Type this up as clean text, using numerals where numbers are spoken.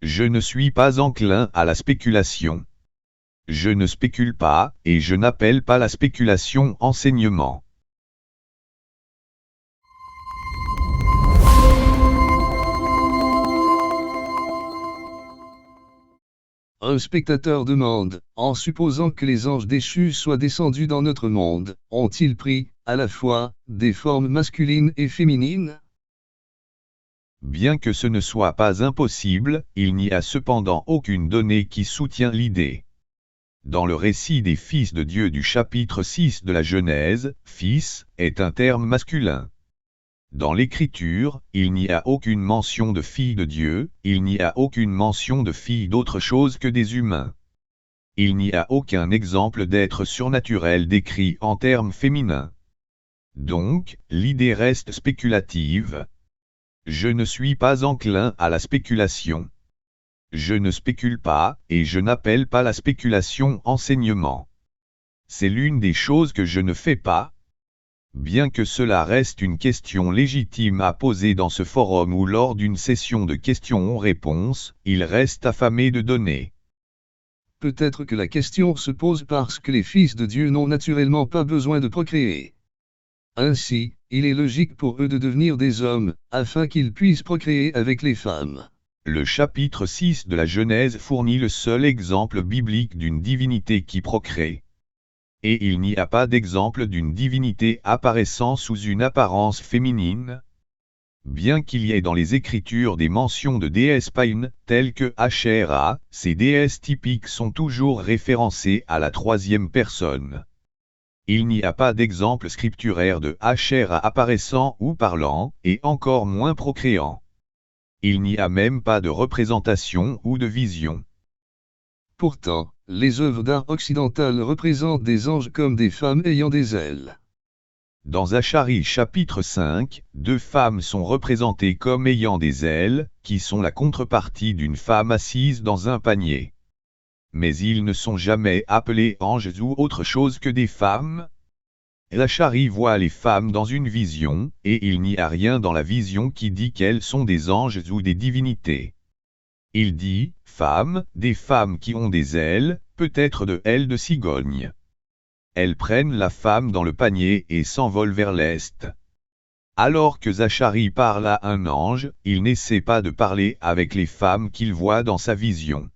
Je ne suis pas enclin à la spéculation. Je ne spécule pas, et je n'appelle pas la spéculation enseignement. Un spectateur demande, en supposant que les anges déchus soient descendus dans notre monde, ont-ils pris, à la fois, des formes masculines et féminines? Bien que ce ne soit pas impossible, il n'y a cependant aucune donnée qui soutient l'idée. Dans le récit des fils de Dieu du chapitre 6 de la Genèse, « fils » est un terme masculin. Dans l'Écriture, il n'y a aucune mention de filles de Dieu, il n'y a aucune mention de filles d'autre chose que des humains. Il n'y a aucun exemple d'être surnaturel décrit en termes féminins. Donc, l'idée reste spéculative. Je ne suis pas enclin à la spéculation. Je ne spécule pas, et je n'appelle pas la spéculation enseignement. C'est l'une des choses que je ne fais pas. Bien que cela reste une question légitime à poser dans ce forum ou lors d'une session de questions-réponses, il reste affamé de données. Peut-être que la question se pose parce que les fils de Dieu n'ont naturellement pas besoin de procréer. Ainsi, il est logique pour eux de devenir des hommes, afin qu'ils puissent procréer avec les femmes. Le chapitre 6 de la Genèse fournit le seul exemple biblique d'une divinité qui procrée. Et il n'y a pas d'exemple d'une divinité apparaissant sous une apparence féminine. Bien qu'il y ait dans les Écritures des mentions de déesses païennes, telles que Asherah, ces déesses typiques sont toujours référencées à la troisième personne. Il n'y a pas d'exemple scripturaire de Asherah apparaissant ou parlant, et encore moins procréant. Il n'y a même pas de représentation ou de vision. Pourtant, les œuvres d'art occidentales représentent des anges comme des femmes ayant des ailes. Dans Zacharie chapitre 5, 2 femmes sont représentées comme ayant des ailes, qui sont la contrepartie d'une femme assise dans un panier. Mais ils ne sont jamais appelés anges ou autre chose que des femmes. Zacharie voit les femmes dans une vision, et il n'y a rien dans la vision qui dit qu'elles sont des anges ou des divinités. Il dit, femmes, des femmes qui ont des ailes, peut-être de ailes de cigogne. Elles prennent la femme dans le panier et s'envolent vers l'est. Alors que Zacharie parle à un ange, il n'essaie pas de parler avec les femmes qu'il voit dans sa vision.